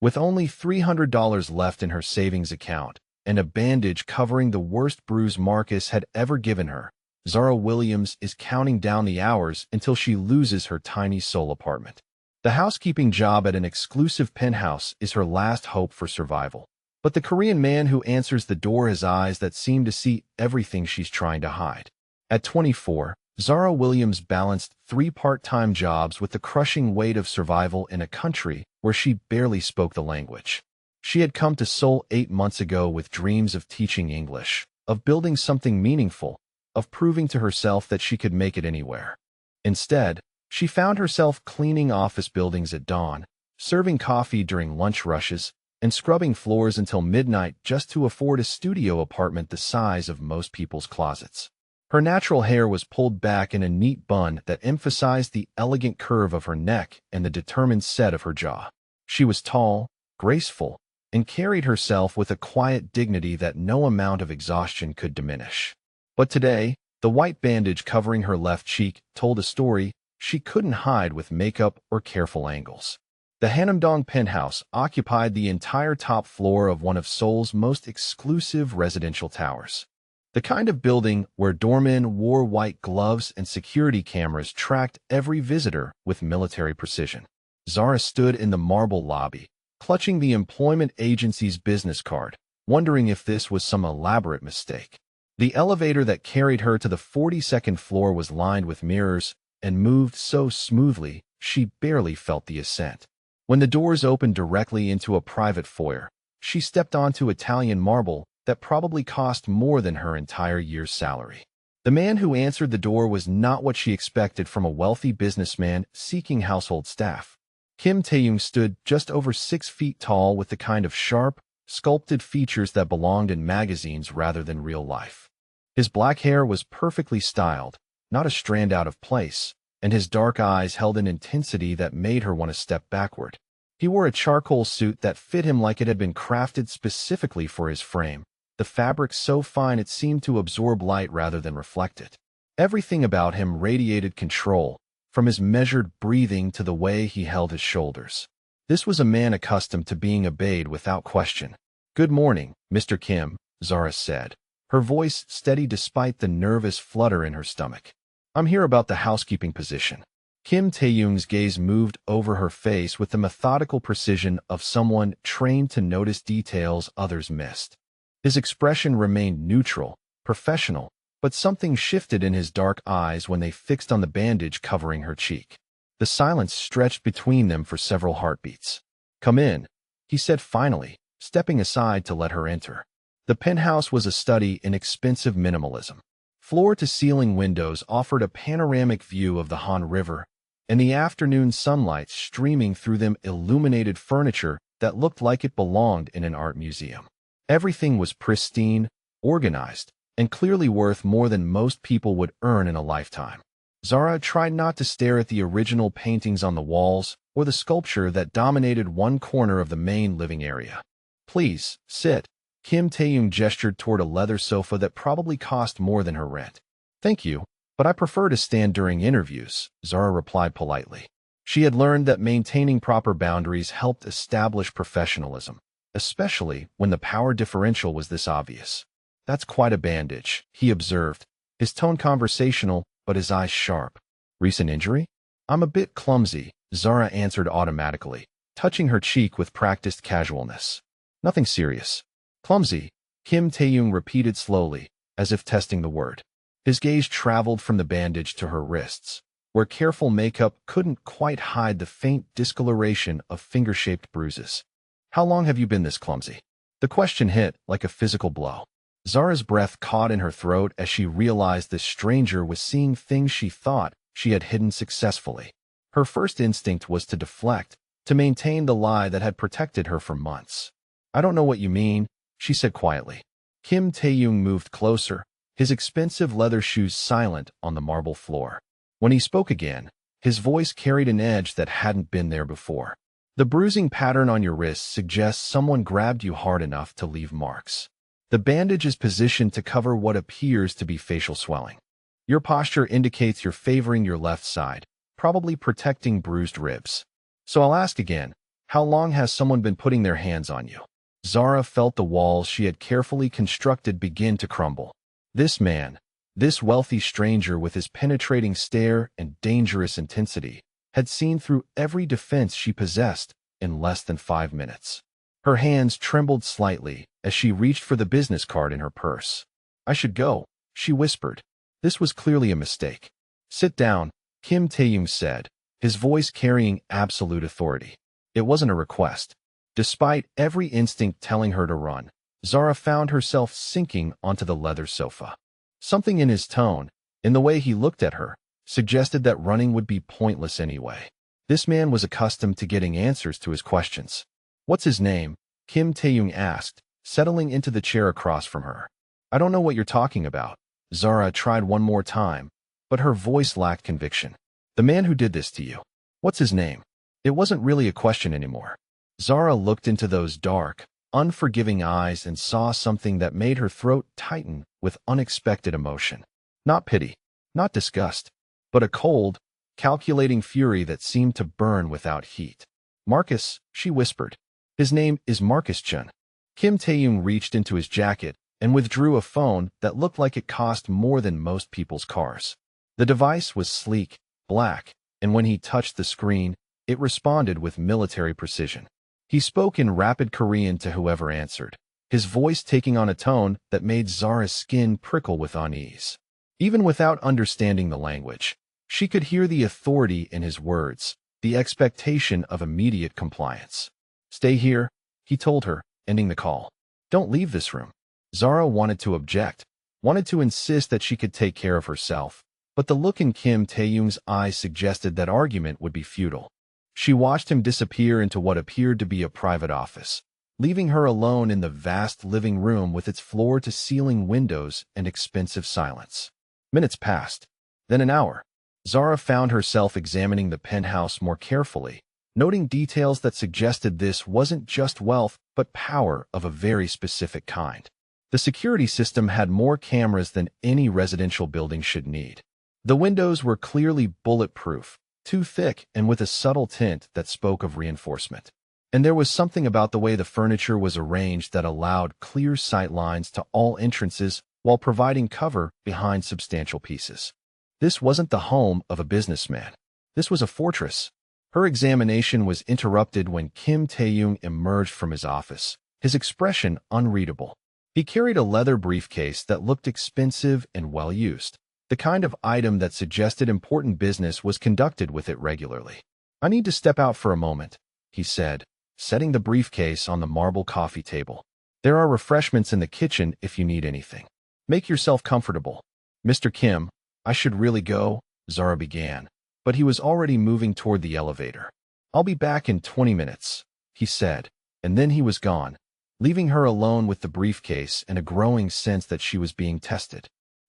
With only $300 left in her savings account and a bandage covering the worst bruise Marcus had ever given her, Zara Williams is counting down the hours until she loses her tiny soul apartment. The housekeeping job at an exclusive penthouse is her last hope for survival. But the Korean man who answers the door has eyes that seem to see everything she's trying to hide. At 24, Zara Williams balanced 3 part-time jobs with the crushing weight of survival in a country where she barely spoke the language. She had come to Seoul 8 months ago with dreams of teaching English, of building something meaningful, of proving to herself that she could make it anywhere. Instead, she found herself cleaning office buildings at dawn, serving coffee during lunch rushes, and scrubbing floors until midnight just to afford a studio apartment the size of most people's closets. Her natural hair was pulled back in a neat bun that emphasized the elegant curve of her neck and the determined set of her jaw. She was tall, graceful, and carried herself with a quiet dignity that no amount of exhaustion could diminish. But today, the white bandage covering her left cheek told a story she couldn't hide with makeup or careful angles. The Hanamdong penthouse occupied the entire top floor of one of Seoul's most exclusive residential towers. The kind of building where doormen wore white gloves and security cameras tracked every visitor with military precision. Zara stood in the marble lobby, clutching the employment agency's business card, wondering if this was some elaborate mistake. The elevator that carried her to the 42nd floor was lined with mirrors and moved so smoothly she barely felt the ascent. When the doors opened directly into a private foyer, she stepped onto Italian marble that probably cost more than her entire year's salary. The man who answered the door was not what she expected from a wealthy businessman seeking household staff. Kim Tae-young stood just over 6 feet tall with the kind of sharp, sculpted features that belonged in magazines rather than real life. His black hair was perfectly styled, not a strand out of place, and his dark eyes held an intensity that made her want to step backward. He wore a charcoal suit that fit him like it had been crafted specifically for his frame, the fabric so fine it seemed to absorb light rather than reflect it. Everything about him radiated control, from his measured breathing to the way he held his shoulders. This was a man accustomed to being obeyed without question. "Good morning, Mr. Kim," Zara said, her voice steady despite the nervous flutter in her stomach. "I'm here about the housekeeping position." Kim Tae-young's gaze moved over her face with the methodical precision of someone trained to notice details others missed. His expression remained neutral, professional, but something shifted in his dark eyes when they fixed on the bandage covering her cheek. The silence stretched between them for several heartbeats. "Come in," he said finally, stepping aside to let her enter. The penthouse was a study in expensive minimalism. Floor-to-ceiling windows offered a panoramic view of the Han River, and the afternoon sunlight streaming through them illuminated furniture that looked like it belonged in an art museum. Everything was pristine, organized, and clearly worth more than most people would earn in a lifetime. Zara tried not to stare at the original paintings on the walls or the sculpture that dominated one corner of the main living area. "Please, sit." Kim Tae-young gestured toward a leather sofa that probably cost more than her rent. "Thank you, but I prefer to stand during interviews," Zara replied politely. She had learned that maintaining proper boundaries helped establish professionalism, especially when the power differential was this obvious. "That's quite a bandage," he observed, his tone conversational but his eyes sharp. "Recent injury?" "I'm a bit clumsy," Zara answered automatically, touching her cheek with practiced casualness. "Nothing serious." "Clumsy," Kim Tae-young repeated slowly, as if testing the word. His gaze traveled from the bandage to her wrists, where careful makeup couldn't quite hide the faint discoloration of finger-shaped bruises. "How long have you been this clumsy?" The question hit like a physical blow. Zara's breath caught in her throat as she realized this stranger was seeing things she thought she had hidden successfully. Her first instinct was to deflect, to maintain the lie that had protected her for months. "I don't know what you mean," she said quietly. Kim Tae-young moved closer, his expensive leather shoes silent on the marble floor. When he spoke again, his voice carried an edge that hadn't been there before. "The bruising pattern on your wrist suggests someone grabbed you hard enough to leave marks. The bandage is positioned to cover what appears to be facial swelling. Your posture indicates you're favoring your left side, probably protecting bruised ribs. So I'll ask again, How long has someone been putting their hands on you? Zara felt the walls she had carefully constructed begin to crumble. This man, this wealthy stranger with his penetrating stare and dangerous intensity, had seen through every defense she possessed in less than 5 minutes. Her hands trembled slightly as she reached for the business card in her purse. "I should go," she whispered. This was clearly a mistake. "Sit down," Kim Tae-young said, his voice carrying absolute authority. It wasn't a request. Despite every instinct telling her to run, Zara found herself sinking onto the leather sofa. Something in his tone, in the way he looked at her, suggested that running would be pointless anyway. This man was accustomed to getting answers to his questions. "What's his name?" Kim Tae-young asked, settling into the chair across from her. "I don't know what you're talking about." Zara tried one more time, but her voice lacked conviction. "The man who did this to you. What's his name?" It wasn't really a question anymore. Zara looked into those dark, unforgiving eyes and saw something that made her throat tighten with unexpected emotion. Not pity, not disgust, but a cold, calculating fury that seemed to burn without heat. "Marcus," she whispered. "His name is Marcus Chun." Kim Tae-young reached into his jacket and withdrew a phone that looked like it cost more than most people's cars. The device was sleek, black, and when he touched the screen, it responded with military precision. He spoke in rapid Korean to whoever answered, his voice taking on a tone that made Zara's skin prickle with unease. Even without understanding the language, she could hear the authority in his words, the expectation of immediate compliance. "Stay here," he told her, ending the call. "Don't leave this room." Zara wanted to object, wanted to insist that she could take care of herself, but the look in Kim Tae-young's eyes suggested that argument would be futile. She watched him disappear into what appeared to be a private office, leaving her alone in the vast living room with its floor-to-ceiling windows and expensive silence. Minutes passed, then an hour. Zara found herself examining the penthouse more carefully, noting details that suggested this wasn't just wealth but power of a very specific kind. The security system had more cameras than any residential building should need. The windows were clearly bulletproof, too thick and with a subtle tint that spoke of reinforcement. And there was something about the way the furniture was arranged that allowed clear sight lines to all entrances while providing cover behind substantial pieces. This wasn't the home of a businessman. This was a fortress. Her examination was interrupted when Kim Tae-young emerged from his office, his expression unreadable. He carried a leather briefcase that looked expensive and well-used, the kind of item that suggested important business was conducted with it regularly. "I need to step out for a moment," he said, setting the briefcase on the marble coffee table. "There are refreshments in the kitchen if you need anything. Make yourself comfortable." "Mr. Kim, I should really go," Zara began, but he was already moving toward the elevator. "I'll be back in 20 minutes, he said, and then he was gone, leaving her alone with the briefcase and a growing sense that she was being tested.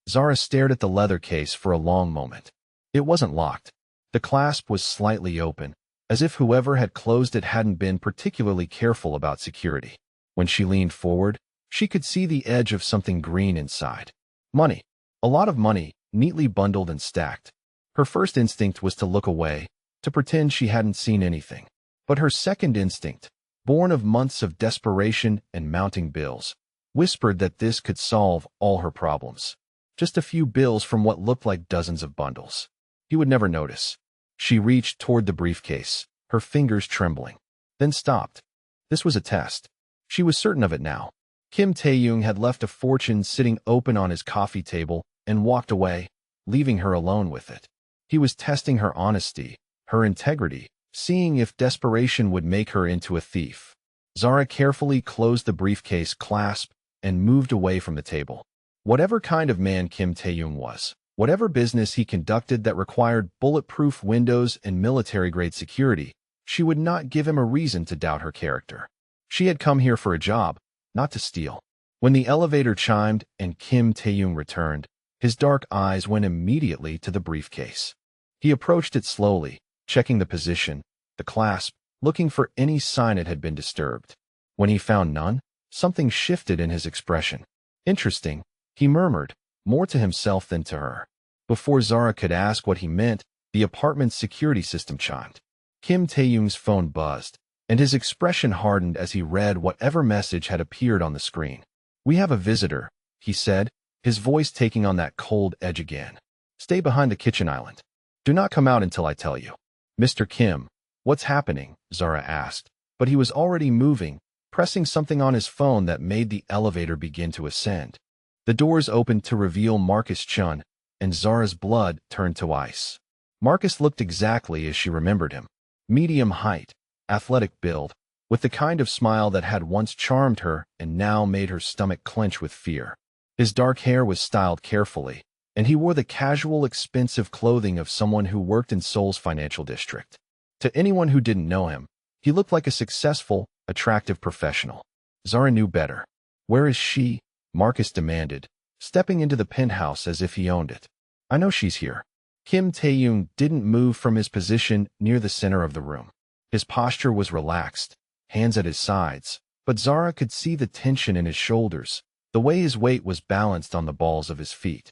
Zara stared at the leather case for a long moment. It wasn't locked. The clasp was slightly open, as if whoever had closed it hadn't been particularly careful about security. When she leaned forward, she could see the edge of something green inside. Money. A lot of money, neatly bundled and stacked. Her first instinct was to look away, to pretend she hadn't seen anything. But her second instinct, born of months of desperation and mounting bills, whispered that this could solve all her problems. Just a few bills from what looked like dozens of bundles. He would never notice. She reached toward the briefcase, her fingers trembling, then stopped. This was a test. She was certain of it now. Kim Tae-young had left a fortune sitting open on his coffee table and walked away, leaving her alone with it. He was testing her honesty, her integrity, seeing if desperation would make her into a thief. Zara carefully closed the briefcase clasp and moved away from the table. Whatever kind of man Kim Tae-young was, whatever business he conducted that required bulletproof windows and military-grade security, she would not give him a reason to doubt her character. She had come here for a job, not to steal. When the elevator chimed and Kim Tae-young returned, his dark eyes went immediately to the briefcase. He approached it slowly, checking the position, the clasp, looking for any sign it had been disturbed. When he found none, something shifted in his expression. "Interesting," he murmured, more to himself than to her. Before Zara could ask what he meant, the apartment's security system chimed. Kim Tae-young's phone buzzed, and his expression hardened as he read whatever message had appeared on the screen. "We have a visitor," he said, his voice taking on that cold edge again. "Stay behind the kitchen island. Do not come out until I tell you." "Mr. Kim, what's happening?" Zara asked, but he was already moving, pressing something on his phone that made the elevator begin to ascend. The doors opened to reveal Marcus Chun, and Zara's blood turned to ice. Marcus looked exactly as she remembered him. Medium height, athletic build, with the kind of smile that had once charmed her and now made her stomach clench with fear. His dark hair was styled carefully, and he wore the casual, expensive clothing of someone who worked in Seoul's financial district. To anyone who didn't know him, he looked like a successful, attractive professional. Zara knew better. "Where is she?" Marcus demanded, stepping into the penthouse as if he owned it. "I know she's here." Kim Tae-young didn't move from his position near the center of the room. His posture was relaxed, hands at his sides, but Zara could see the tension in his shoulders, the way his weight was balanced on the balls of his feet.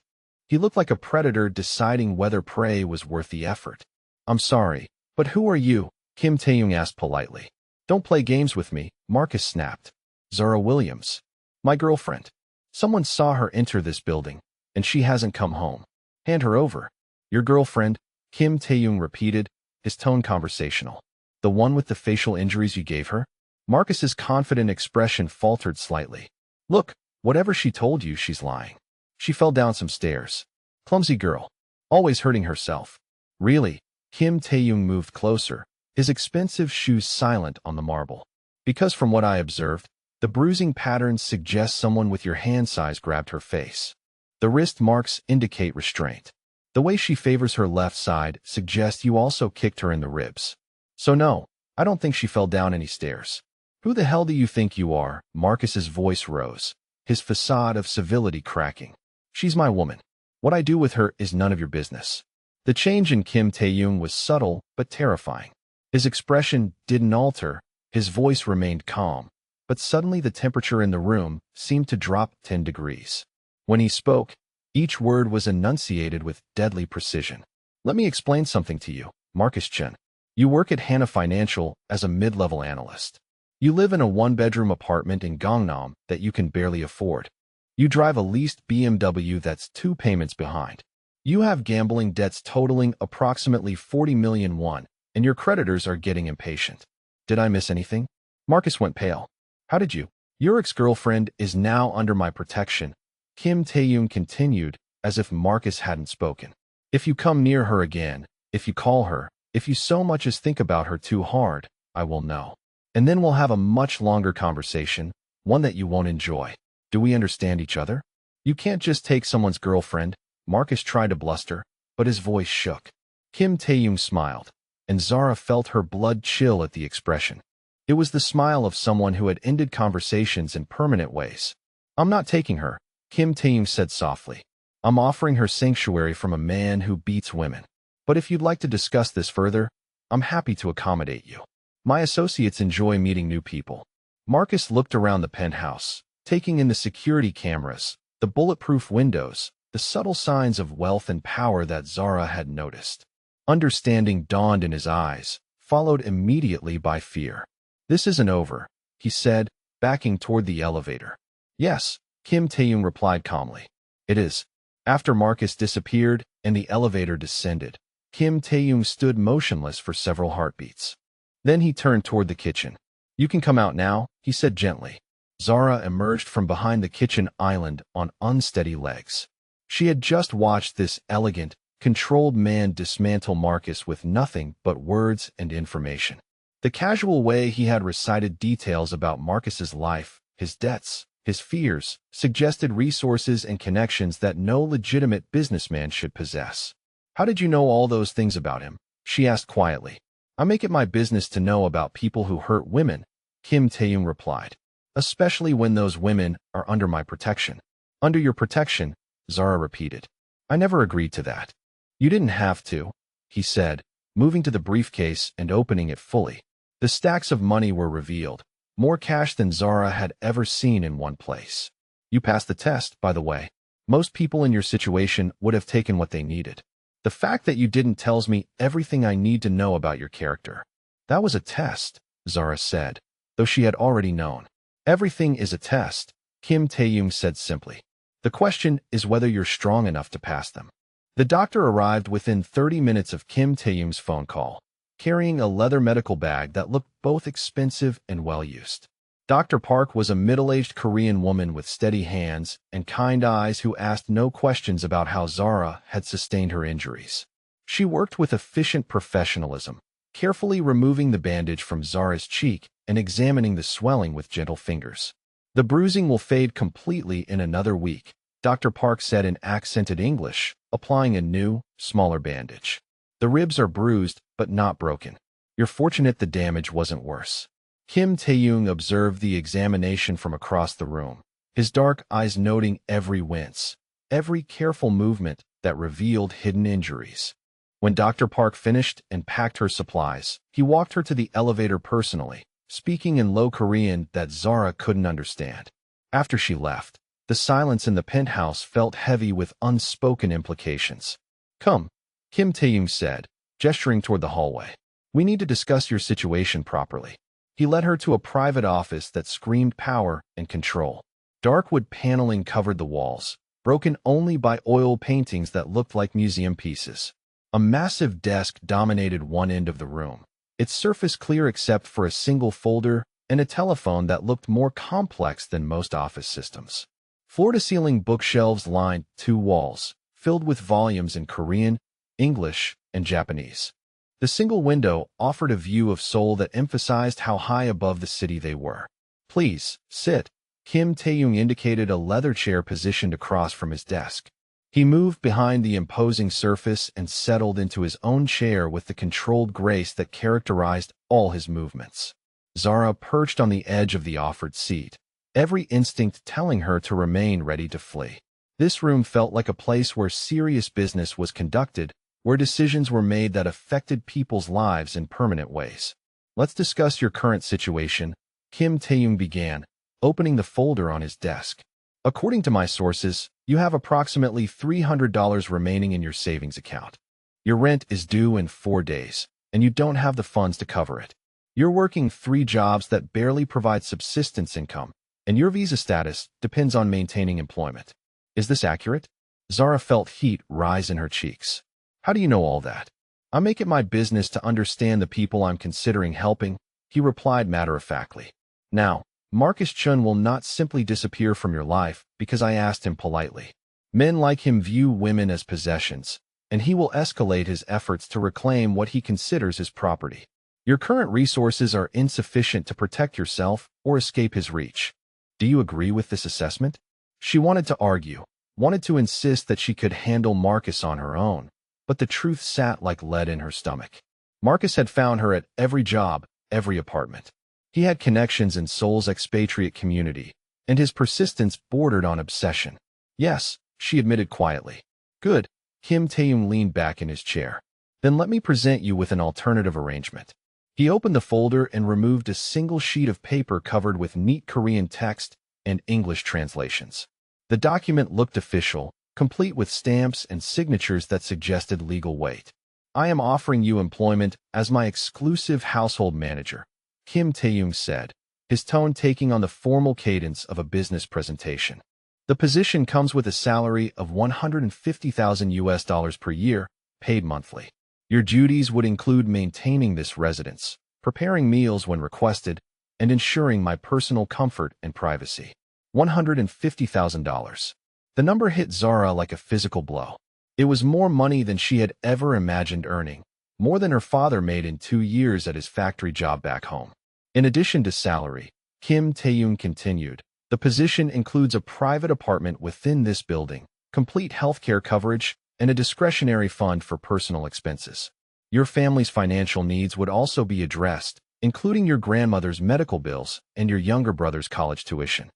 He looked like a predator deciding whether prey was worth the effort. "I'm sorry, but who are you?" Kim Tae-young asked politely. "Don't play games with me," Marcus snapped. "Zara Williams. My girlfriend. Someone saw her enter this building, and she hasn't come home. Hand her over." "Your girlfriend?" Kim Tae-young repeated, his tone conversational. "The one with the facial injuries you gave her?" Marcus's confident expression faltered slightly. "Look, whatever she told you, she's lying. She fell down some stairs. Clumsy girl. Always hurting herself." "Really?" Kim Tae-young moved closer, his expensive shoes silent on the marble. "Because from what I observed, the bruising patterns suggest someone with your hand size grabbed her face. The wrist marks indicate restraint. The way she favors her left side suggests you also kicked her in the ribs. So no, I don't think she fell down any stairs." "Who the hell do you think you are?" Marcus's voice rose, his facade of civility cracking. "She's my woman. What I do with her is none of your business." The change in Kim Tae-young was subtle but terrifying. His expression didn't alter, his voice remained calm, but suddenly the temperature in the room seemed to drop 10 degrees. When he spoke, each word was enunciated with deadly precision. "Let me explain something to you, Marcus Chun. You work at Hana Financial as a mid-level analyst. You live in a one-bedroom apartment in Gangnam that you can barely afford. You drive a leased BMW that's 2 payments behind. You have gambling debts totaling approximately 40 million won, and your creditors are getting impatient. Did I miss anything?" Marcus went pale. "How did you?" "Your ex-girlfriend is now under my protection," Kim Tae-young continued, as if Marcus hadn't spoken. "If you come near her again, if you call her, if you so much as think about her too hard, I will know. And then we'll have a much longer conversation, one that you won't enjoy. Do we understand each other?" "You can't just take someone's girlfriend," Marcus tried to bluster, but his voice shook. Kim Tae-young smiled, and Zara felt her blood chill at the expression. It was the smile of someone who had ended conversations in permanent ways. "I'm not taking her," Kim Tae-young said softly. "I'm offering her sanctuary from a man who beats women. But if you'd like to discuss this further, I'm happy to accommodate you. My associates enjoy meeting new people." Marcus looked around the penthouse, taking in the security cameras, the bulletproof windows, the subtle signs of wealth and power that Zara had noticed. Understanding dawned in his eyes, followed immediately by fear. "This isn't over," he said, backing toward the elevator. "Yes," Kim Tae-young replied calmly. "It is." After Marcus disappeared and the elevator descended, Kim Tae-young stood motionless for several heartbeats. Then he turned toward the kitchen. "You can come out now," he said gently. Zara emerged from behind the kitchen island on unsteady legs. She had just watched this elegant, controlled man dismantle Marcus with nothing but words and information. The casual way he had recited details about Marcus's life, his debts, his fears, suggested resources and connections that no legitimate businessman should possess. "How did you know all those things about him?" she asked quietly. "I make it my business to know about people who hurt women," Kim Tae-young replied, "especially when those women are under my protection." "Under your protection," Zara repeated. "I never agreed to that." "You didn't have to," he said, moving to the briefcase and opening it fully. The stacks of money were revealed, more cash than Zara had ever seen in one place. "You passed the test, by the way. Most people in your situation would have taken what they needed. The fact that you didn't tells me everything I need to know about your character." "That was a test," Zara said, though she had already known. Everything is a test, Kim Tae-young said simply. The question is whether you're strong enough to pass them. The doctor arrived within 30 minutes of Kim Tae-young's phone call, carrying a leather medical bag that looked both expensive and well-used. Dr. Park was a middle-aged Korean woman with steady hands and kind eyes who asked no questions about how Zara had sustained her injuries. She worked with efficient professionalism, carefully removing the bandage from Zara's cheek and examining the swelling with gentle fingers. The bruising will fade completely in another week, Dr. Park said in accented English, applying a new, smaller bandage. The ribs are bruised, but not broken. You're fortunate the damage wasn't worse. Kim Tae-young observed the examination from across the room, his dark eyes noting every wince, every careful movement that revealed hidden injuries. When Dr. Park finished and packed her supplies, he walked her to the elevator personally, speaking in low Korean that Zara couldn't understand. After she left, the silence in the penthouse felt heavy with unspoken implications. Come, Kim Tae-young said, gesturing toward the hallway. We need to discuss your situation properly. He led her to a private office that screamed power and control. Dark wood paneling covered the walls, broken only by oil paintings that looked like museum pieces. A massive desk dominated one end of the room, its surface clear except for a single folder and a telephone that looked more complex than most office systems. Floor-to-ceiling bookshelves lined two walls, filled with volumes in Korean, English, and Japanese. The single window offered a view of Seoul that emphasized how high above the city they were. Please, sit. Kim Tae-young indicated a leather chair positioned across from his desk. He moved behind the imposing surface and settled into his own chair with the controlled grace that characterized all his movements. Zara perched on the edge of the offered seat, every instinct telling her to remain ready to flee. This room felt like a place where serious business was conducted, where decisions were made that affected people's lives in permanent ways. Let's discuss your current situation, Kim Tae-young began, opening the folder on his desk. According to my sources, you have approximately $300 remaining in your savings account. Your rent is due in 4 days, and you don't have the funds to cover it. You're working 3 jobs that barely provide subsistence income, and your visa status depends on maintaining employment. Is this accurate? Zara felt heat rise in her cheeks. How do you know all that? I make it my business to understand the people I'm considering helping, he replied matter-of-factly. Now, Marcus Chun will not simply disappear from your life because I asked him politely. Men like him view women as possessions, and he will escalate his efforts to reclaim what he considers his property. Your current resources are insufficient to protect yourself or escape his reach. Do you agree with this assessment? She wanted to argue, wanted to insist that she could handle Marcus on her own, but the truth sat like lead in her stomach. Marcus had found her at every job, every apartment. He had connections in Seoul's expatriate community, and his persistence bordered on obsession. Yes, she admitted quietly. Good. Kim Tae-young leaned back in his chair. Then let me present you with an alternative arrangement. He opened the folder and removed a single sheet of paper covered with neat Korean text and English translations. The document looked official, complete with stamps and signatures that suggested legal weight. I am offering you employment as my exclusive household manager, Kim Tae-young said, his tone taking on the formal cadence of a business presentation. The position comes with a salary of $150,000 per year, paid monthly. Your duties would include maintaining this residence, preparing meals when requested, and ensuring my personal comfort and privacy. $150,000. The number hit Zara like a physical blow. It was more money than she had ever imagined earning, more than her father made in 2 years at his factory job back home. In addition to salary, Kim Tae-young continued, the position includes a private apartment within this building, complete healthcare coverage, and a discretionary fund for personal expenses. Your family's financial needs would also be addressed, including your grandmother's medical bills and your younger brother's college tuition.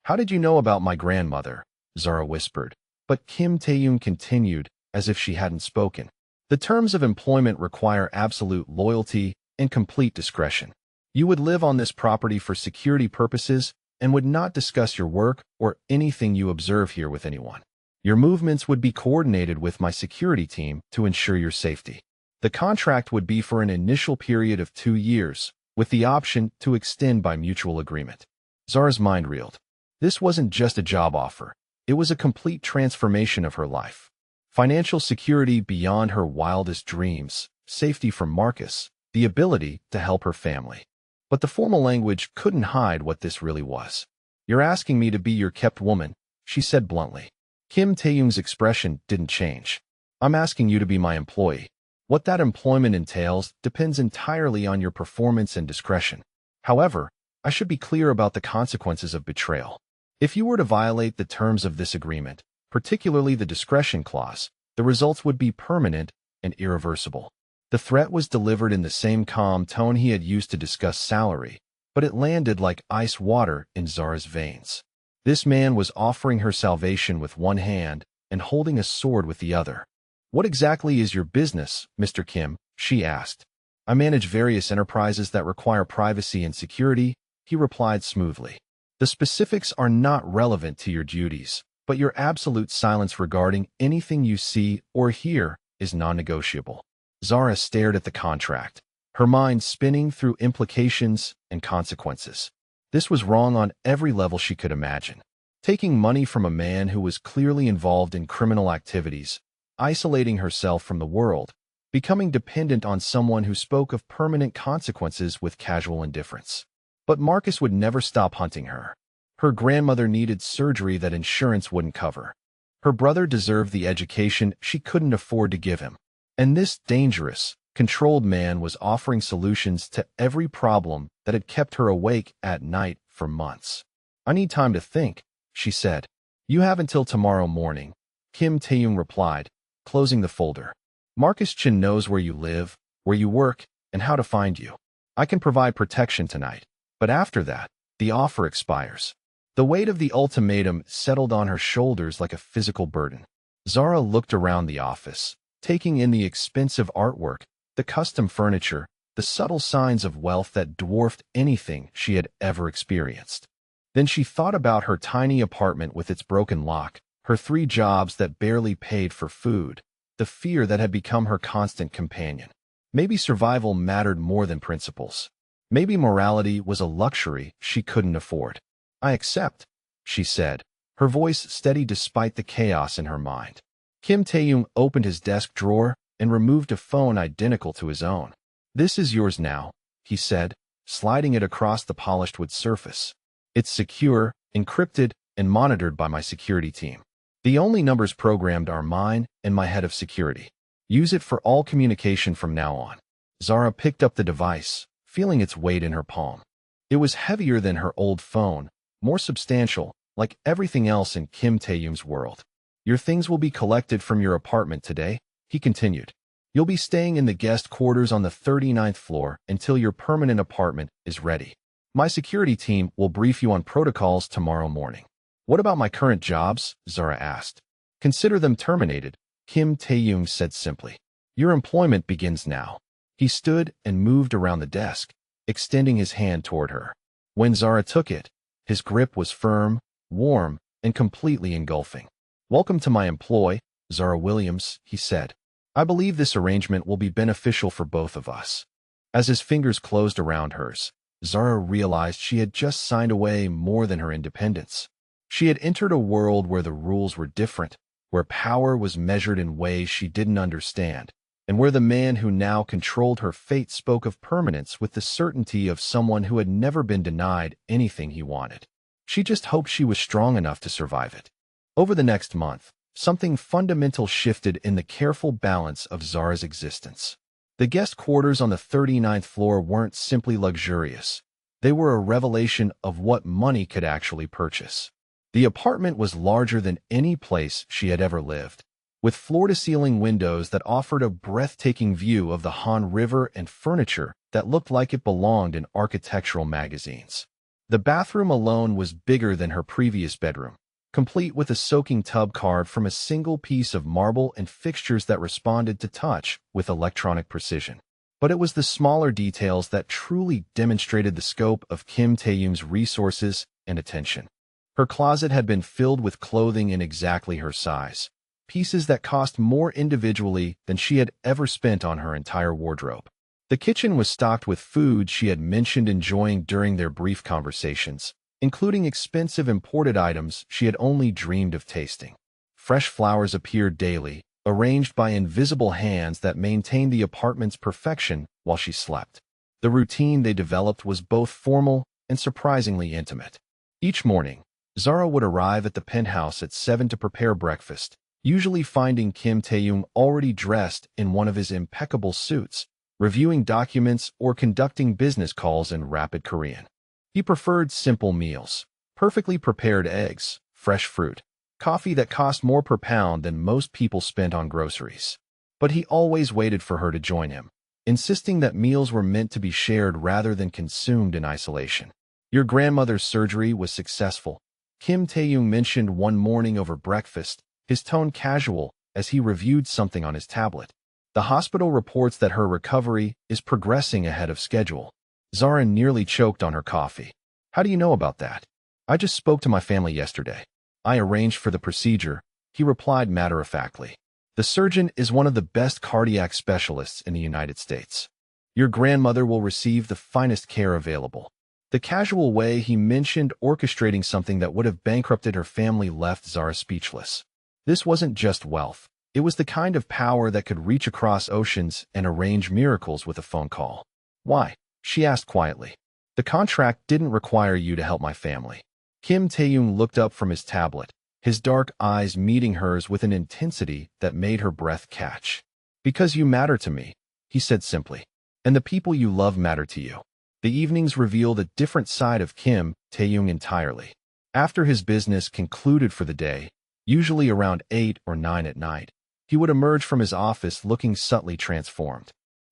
How did you know about my grandmother? Zara whispered, but Kim Tae-young continued, as if she hadn't spoken. The terms of employment require absolute loyalty and complete discretion. You would live on this property for security purposes and would not discuss your work or anything you observe here with anyone. Your movements would be coordinated with my security team to ensure your safety. The contract would be for an initial period of 2 years, with the option to extend by mutual agreement. Zara's mind reeled. This wasn't just a job offer. It was a complete transformation of her life. Financial security beyond her wildest dreams, safety from Marcus, the ability to help her family. But the formal language couldn't hide what this really was. "You're asking me to be your kept woman," she said bluntly. Kim Tae-young's expression didn't change. "I'm asking you to be my employee. What that employment entails depends entirely on your performance and discretion. However, I should be clear about the consequences of betrayal. If you were to violate the terms of this agreement, particularly the discretion clause, the results would be permanent and irreversible." The threat was delivered in the same calm tone he had used to discuss salary, but it landed like ice water in Zara's veins. This man was offering her salvation with one hand and holding a sword with the other. "What exactly is your business, Mr. Kim?" she asked. "I manage various enterprises that require privacy and security," he replied smoothly. "The specifics are not relevant to your duties, but your absolute silence regarding anything you see or hear is non-negotiable." Zara stared at the contract, her mind spinning through implications and consequences. This was wrong on every level she could imagine. Taking money from a man who was clearly involved in criminal activities, isolating herself from the world, becoming dependent on someone who spoke of permanent consequences with casual indifference. But Marcus would never stop hunting her. Her grandmother needed surgery that insurance wouldn't cover. Her brother deserved the education she couldn't afford to give him. And this dangerous, controlled man was offering solutions to every problem that had kept her awake at night for months. "I need time to think," she said. "You have until tomorrow morning," Kim Tae-young replied, closing the folder. "Marcus Chin knows where you live, where you work, and how to find you. I can provide protection tonight, but after that, the offer expires." The weight of the ultimatum settled on her shoulders like a physical burden. Zara looked around the office, taking in the expensive artwork, the custom furniture, the subtle signs of wealth that dwarfed anything she had ever experienced. Then she thought about her tiny apartment with its broken lock, her 3 jobs that barely paid for food, the fear that had become her constant companion. Maybe survival mattered more than principles. Maybe morality was a luxury she couldn't afford. "I accept," she said, her voice steady despite the chaos in her mind. Kim Tae-young opened his desk drawer and removed a phone identical to his own. "This is yours now," he said, sliding it across the polished wood surface. "It's secure, encrypted, and monitored by my security team. The only numbers programmed are mine and my head of security. Use it for all communication from now on." Zara picked up the device, feeling its weight in her palm. It was heavier than her old phone, more substantial, like everything else in Kim Tae-young's world. "Your things will be collected from your apartment today," he continued. "You'll be staying in the guest quarters on the 39th floor until your permanent apartment is ready. My security team will brief you on protocols tomorrow morning." "What about my current jobs?" Zara asked. "Consider them terminated," Kim Tae-young said simply. "Your employment begins now." He stood and moved around the desk, extending his hand toward her. When Zara took it, his grip was firm, warm, and completely engulfing. "Welcome to my employ, Zara Williams," he said. "I believe this arrangement will be beneficial for both of us." As his fingers closed around hers, Zara realized she had just signed away more than her independence. She had entered a world where the rules were different, where power was measured in ways she didn't understand, and where the man who now controlled her fate spoke of permanence with the certainty of someone who had never been denied anything he wanted. She just hoped she was strong enough to survive it. Over the next month, something fundamental shifted in the careful balance of Zara's existence. The guest quarters on the 39th floor weren't simply luxurious. They were a revelation of what money could actually purchase. The apartment was larger than any place she had ever lived, with floor-to-ceiling windows that offered a breathtaking view of the Han River and furniture that looked like it belonged in architectural magazines. The bathroom alone was bigger than her previous bedroom, complete with a soaking tub carved from a single piece of marble and fixtures that responded to touch with electronic precision. But it was the smaller details that truly demonstrated the scope of Kim Tae-young's resources and attention. Her closet had been filled with clothing in exactly her size, pieces that cost more individually than she had ever spent on her entire wardrobe. The kitchen was stocked with food she had mentioned enjoying during their brief conversations, including expensive imported items she had only dreamed of tasting. Fresh flowers appeared daily, arranged by invisible hands that maintained the apartment's perfection while she slept. The routine they developed was both formal and surprisingly intimate. Each morning, Zara would arrive at the penthouse at 7 to prepare breakfast, usually finding Kim Tae-young already dressed in one of his impeccable suits, reviewing documents or conducting business calls in rapid Korean. He preferred simple meals, perfectly prepared eggs, fresh fruit, coffee that cost more per pound than most people spent on groceries. But he always waited for her to join him, insisting that meals were meant to be shared rather than consumed in isolation. Your grandmother's surgery was successful, Kim Tae-young mentioned one morning over breakfast, his tone casual as he reviewed something on his tablet. The hospital reports that her recovery is progressing ahead of schedule. Zara nearly choked on her coffee. How do you know about that? I just spoke to my family yesterday. I arranged for the procedure, he replied matter-of-factly. The surgeon is one of the best cardiac specialists in the United States. Your grandmother will receive the finest care available. The casual way he mentioned orchestrating something that would have bankrupted her family left Zara speechless. This wasn't just wealth. It was the kind of power that could reach across oceans and arrange miracles with a phone call. Why? She asked quietly. The contract didn't require you to help my family. Kim Tae-young looked up from his tablet, his dark eyes meeting hers with an intensity that made her breath catch. Because you matter to me, he said simply. And the people you love matter to you. The evenings revealed a different side of Kim Tae-young entirely. After his business concluded for the day, usually around 8 or 9 at night, he would emerge from his office looking subtly transformed.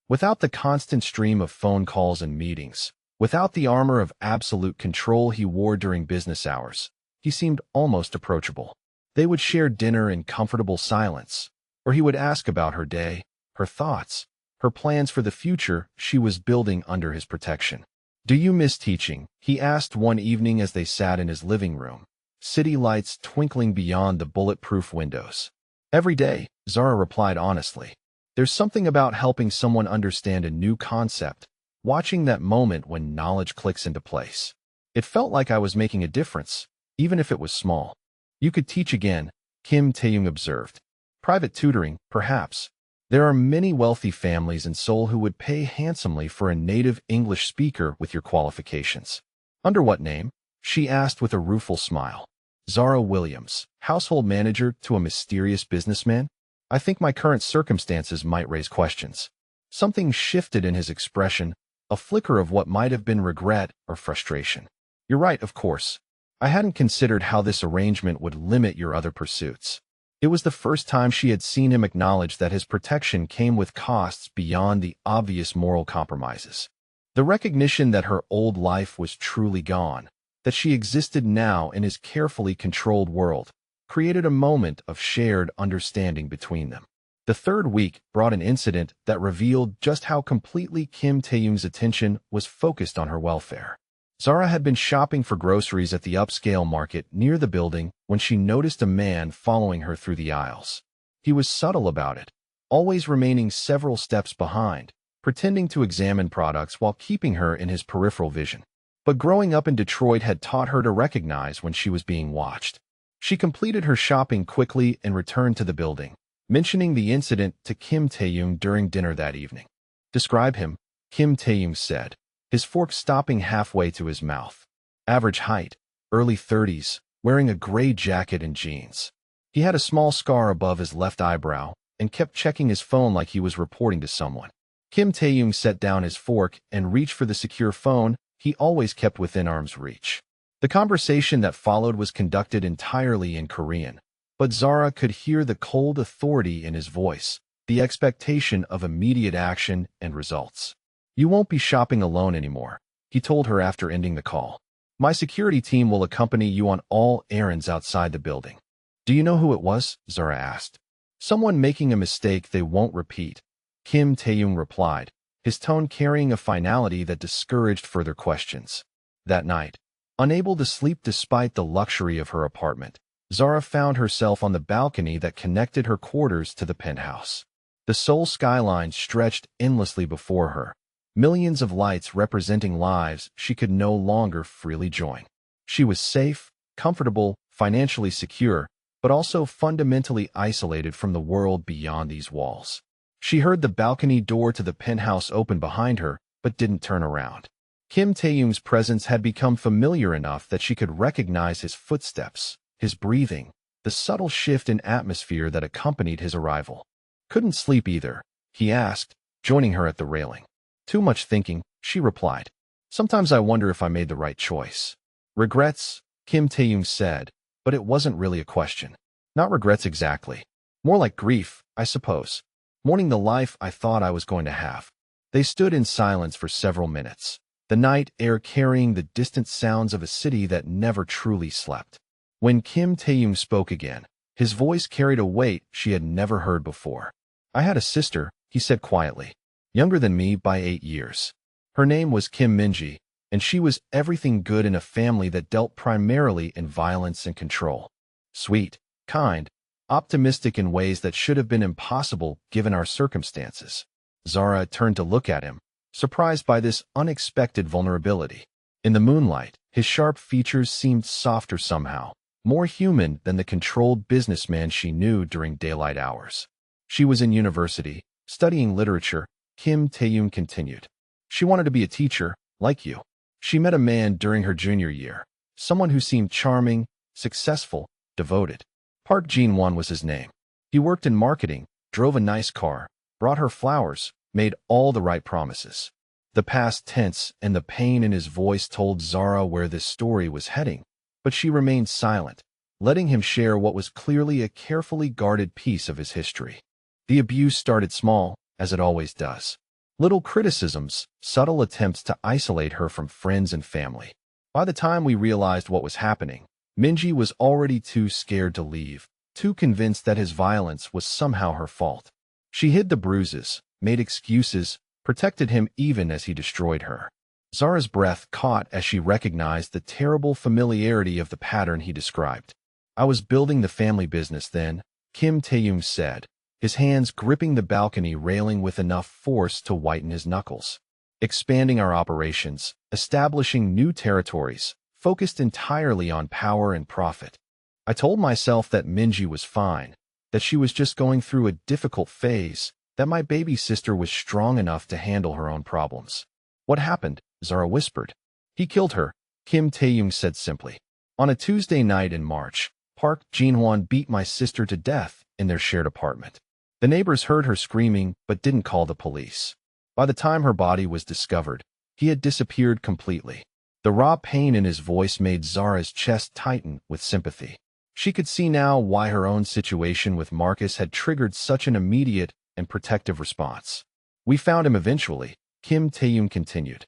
Without the constant stream of phone calls and meetings, without the armor of absolute control he wore during business hours, he seemed almost approachable. They would share dinner in comfortable silence, or he would ask about her day, her thoughts, her plans for the future she was building under his protection. Do you miss teaching? He asked one evening as they sat in his living room, city lights twinkling beyond the bulletproof windows. Every day, Zara replied honestly. There's something about helping someone understand a new concept, watching that moment when knowledge clicks into place. It felt like I was making a difference, even if it was small. You could teach again, Kim Tae-young observed. Private tutoring, perhaps. There are many wealthy families in Seoul who would pay handsomely for a native English speaker with your qualifications. Under what name? She asked with a rueful smile. Zara Williams, household manager to a mysterious businessman? I think my current circumstances might raise questions. Something shifted in his expression, a flicker of what might have been regret or frustration. You're right, of course. I hadn't considered how this arrangement would limit your other pursuits. It was the first time she had seen him acknowledge that his protection came with costs beyond the obvious moral compromises. The recognition that her old life was truly gone, that she existed now in his carefully controlled world, created a moment of shared understanding between them. The third week brought an incident that revealed just how completely Kim Tae-young's attention was focused on her welfare. Zara had been shopping for groceries at the upscale market near the building when she noticed a man following her through the aisles. He was subtle about it, always remaining several steps behind, pretending to examine products while keeping her in his peripheral vision. But growing up in Detroit had taught her to recognize when she was being watched. She completed her shopping quickly and returned to the building, mentioning the incident to Kim Tae-young during dinner that evening. Describe him, Kim Tae-young said, his fork stopping halfway to his mouth. Average height, early 30s, wearing a gray jacket and jeans. He had a small scar above his left eyebrow and kept checking his phone like he was reporting to someone. Kim Tae-young set down his fork and reached for the secure phone he always kept within arm's reach. The conversation that followed was conducted entirely in Korean, but Zara could hear the cold authority in his voice, the expectation of immediate action and results. You won't be shopping alone anymore, he told her after ending the call. My security team will accompany you on all errands outside the building. Do you know who it was? Zara asked. Someone making a mistake they won't repeat, Kim Tae-young replied, his tone carrying a finality that discouraged further questions. That night, unable to sleep despite the luxury of her apartment, Zara found herself on the balcony that connected her quarters to the penthouse. The Seoul skyline stretched endlessly before her, millions of lights representing lives she could no longer freely join. She was safe, comfortable, financially secure, but also fundamentally isolated from the world beyond these walls. She heard the balcony door to the penthouse open behind her, but didn't turn around. Kim Tae-young's presence had become familiar enough that she could recognize his footsteps, his breathing, the subtle shift in atmosphere that accompanied his arrival. "Couldn't sleep either?" he asked, joining her at the railing. "Too much thinking," she replied. "Sometimes I wonder if I made the right choice." "Regrets?" Kim Tae-young said, but it wasn't really a question. "Not regrets exactly. More like grief, I suppose. Mourning the life I thought I was going to have." They stood in silence for several minutes, the night air carrying the distant sounds of a city that never truly slept. When Kim Tae-young spoke again, his voice carried a weight she had never heard before. "I had a sister," he said quietly, "younger than me by 8 years. Her name was Kim Minji, and she was everything good in a family that dealt primarily in violence and control. Sweet, kind, optimistic in ways that should have been impossible given our circumstances." Zara turned to look at him, surprised by this unexpected vulnerability. In the moonlight, his sharp features seemed softer somehow, more human than the controlled businessman she knew during daylight hours. "She was in university, studying literature," Kim Tae-young continued. "She wanted to be a teacher, like you. She met a man during her junior year, someone who seemed charming, successful, devoted. Park Jin-won was his name. He worked in marketing, drove a nice car, brought her flowers, made all the right promises." The past tense and the pain in his voice told Zara where this story was heading, but she remained silent, letting him share what was clearly a carefully guarded piece of his history. The abuse started small, as it always does. Little criticisms, subtle attempts to isolate her from friends and family. By the time we realized what was happening, Minji was already too scared to leave, too convinced that his violence was somehow her fault. She hid the bruises, made excuses, protected him even as he destroyed her. Zara's breath caught as she recognized the terrible familiarity of the pattern he described. "I was building the family business then," Kim Tae-young said, his hands gripping the balcony railing with enough force to whiten his knuckles. "Expanding our operations, establishing new territories, focused entirely on power and profit. I told myself that Minji was fine, that she was just going through a difficult phase, that my baby sister was strong enough to handle her own problems." "What happened?" Zara whispered. "He killed her," Kim Tae-young said simply. "On a Tuesday night in March, Park Jin-won beat my sister to death in their shared apartment. The neighbors heard her screaming but didn't call the police. By the time her body was discovered, he had disappeared completely." The raw pain in his voice made Zara's chest tighten with sympathy. She could see now why her own situation with Marcus had triggered such an immediate and protective response. "We found him eventually," Kim Tae-young continued.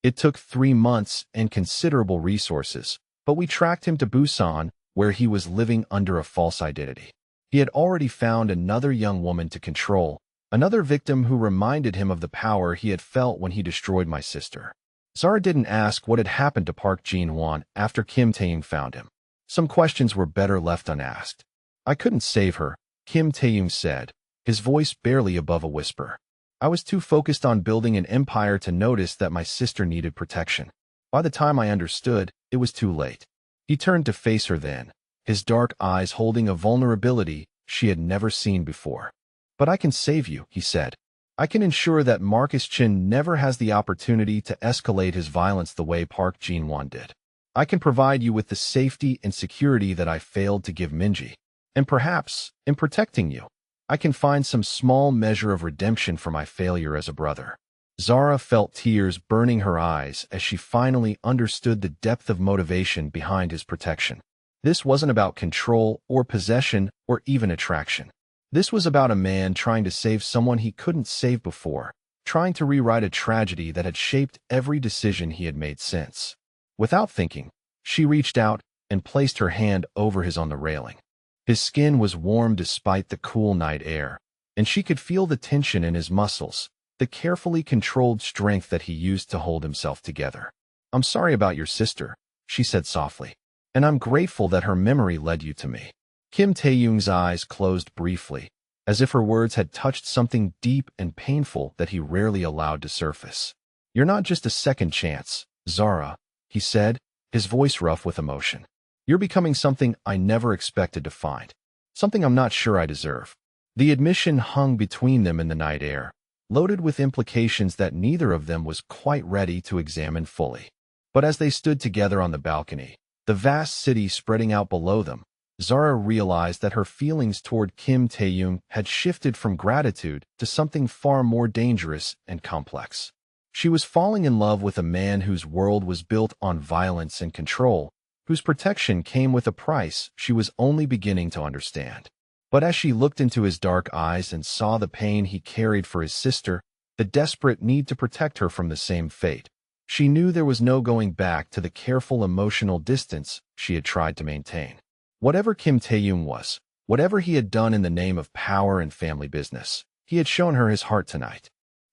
"It took 3 months and considerable resources, but we tracked him to Busan, where he was living under a false identity. He had already found another young woman to control, another victim who reminded him of the power he had felt when he destroyed my sister." Zara didn't ask what had happened to Park Jin-won after Kim Tae-young found him. Some questions were better left unasked. "I couldn't save her," Kim Tae-young said, his voice barely above a whisper. "I was too focused on building an empire to notice that my sister needed protection. By the time I understood, it was too late." He turned to face her then, his dark eyes holding a vulnerability she had never seen before. "But I can save you," he said. "I can ensure that Marcus Chin never has the opportunity to escalate his violence the way Park Jin-won did. I can provide you with the safety and security that I failed to give Minji. And perhaps, in protecting you, I can find some small measure of redemption for my failure as a brother." Zara felt tears burning her eyes as she finally understood the depth of motivation behind his protection. This wasn't about control or possession or even attraction. This was about a man trying to save someone he couldn't save before, trying to rewrite a tragedy that had shaped every decision he had made since. Without thinking, she reached out and placed her hand over his on the railing. His skin was warm despite the cool night air, and she could feel the tension in his muscles, the carefully controlled strength that he used to hold himself together. "I'm sorry about your sister," she said softly, "and I'm grateful that her memory led you to me." Kim Tae-young's eyes closed briefly, as if her words had touched something deep and painful that he rarely allowed to surface. "You're not just a second chance, Zara," he said, his voice rough with emotion. "You're becoming something I never expected to find. Something I'm not sure I deserve." The admission hung between them in the night air, loaded with implications that neither of them was quite ready to examine fully. But as they stood together on the balcony, the vast city spreading out below them, Zara realized that her feelings toward Kim Tae-young had shifted from gratitude to something far more dangerous and complex. She was falling in love with a man whose world was built on violence and control, whose protection came with a price she was only beginning to understand. But as she looked into his dark eyes and saw the pain he carried for his sister, the desperate need to protect her from the same fate, she knew there was no going back to the careful emotional distance she had tried to maintain. Whatever Kim Tae-young was, whatever he had done in the name of power and family business, he had shown her his heart tonight.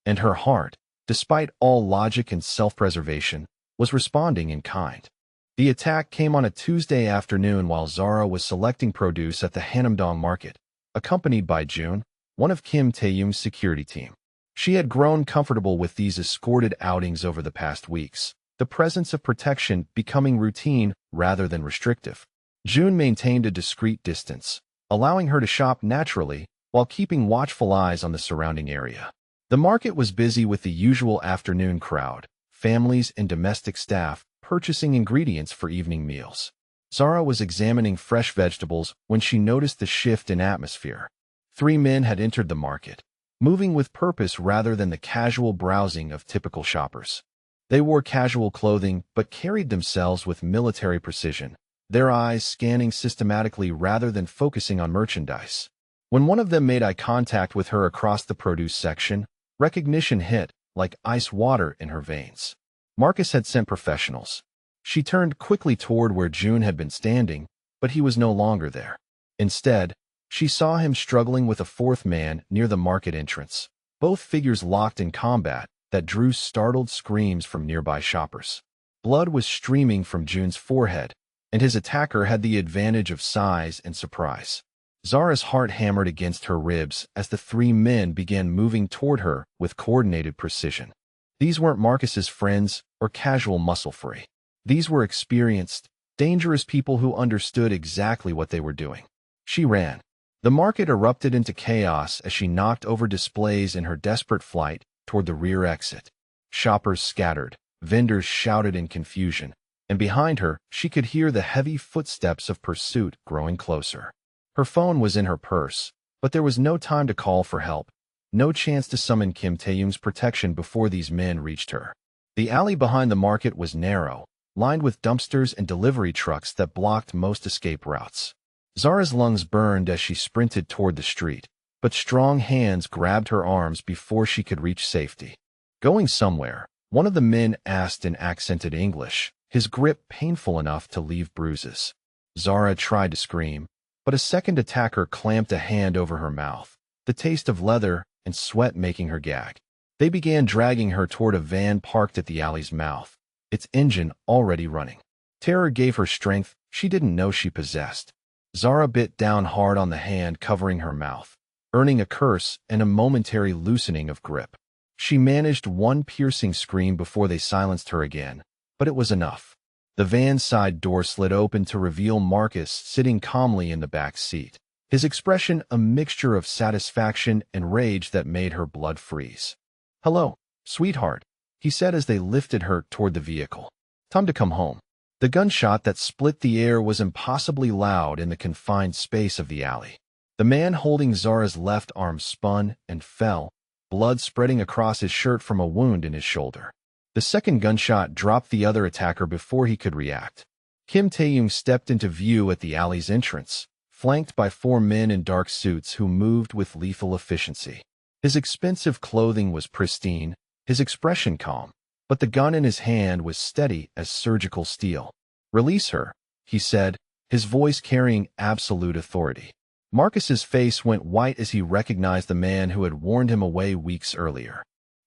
And her heart, despite all logic and self-preservation, was responding in kind. The attack came on a Tuesday afternoon while Zara was selecting produce at the Hanamdong market, accompanied by June, one of Kim Tae-young's security team. She had grown comfortable with these escorted outings over the past weeks, the presence of protection becoming routine rather than restrictive. June maintained a discreet distance, allowing her to shop naturally while keeping watchful eyes on the surrounding area. The market was busy with the usual afternoon crowd, families and domestic staff purchasing ingredients for evening meals. Zara was examining fresh vegetables when she noticed the shift in atmosphere. 3 men had entered the market, moving with purpose rather than the casual browsing of typical shoppers. They wore casual clothing but carried themselves with military precision, their eyes scanning systematically rather than focusing on merchandise. When one of them made eye contact with her across the produce section, recognition hit like ice water in her veins. Marcus had sent professionals. She turned quickly toward where June had been standing, but he was no longer there. Instead, she saw him struggling with a 4th man near the market entrance, both figures locked in combat that drew startled screams from nearby shoppers. Blood was streaming from June's forehead, and his attacker had the advantage of size and surprise. Zara's heart hammered against her ribs as the 3 men began moving toward her with coordinated precision. These weren't Marcus's friends or casual muscle-free. These were experienced, dangerous people who understood exactly what they were doing. She ran. The market erupted into chaos as she knocked over displays in her desperate flight toward the rear exit. Shoppers scattered, vendors shouted in confusion, and behind her she could hear the heavy footsteps of pursuit growing closer. Her phone was in her purse, but there was no time to call for help. No chance to summon Kim Tae-young's protection before these men reached her. The alley behind the market was narrow, lined with dumpsters and delivery trucks that blocked most escape routes. Zara's lungs burned as she sprinted toward the street, but strong hands grabbed her arms before she could reach safety. "Going somewhere?" one of the men asked in accented English, his grip painful enough to leave bruises. Zara tried to scream, but a second attacker clamped a hand over her mouth, the taste of leather and sweat making her gag. They began dragging her toward a van parked at the alley's mouth, its engine already running. Terror gave her strength she didn't know she possessed. Zara bit down hard on the hand covering her mouth, earning a curse and a momentary loosening of grip. She managed one piercing scream before they silenced her again, but it was enough. The van's side door slid open to reveal Marcus sitting calmly in the back seat, his expression a mixture of satisfaction and rage that made her blood freeze. "Hello, sweetheart," he said as they lifted her toward the vehicle. "Time to come home." The gunshot that split the air was impossibly loud in the confined space of the alley. The man holding Zara's left arm spun and fell, blood spreading across his shirt from a wound in his shoulder. The second gunshot dropped the other attacker before he could react. Kim Tae-young stepped into view at the alley's entrance, flanked by 4 men in dark suits who moved with lethal efficiency. His expensive clothing was pristine, his expression calm, but the gun in his hand was steady as surgical steel. "Release her," he said, his voice carrying absolute authority. Marcus's face went white as he recognized the man who had warned him away weeks earlier.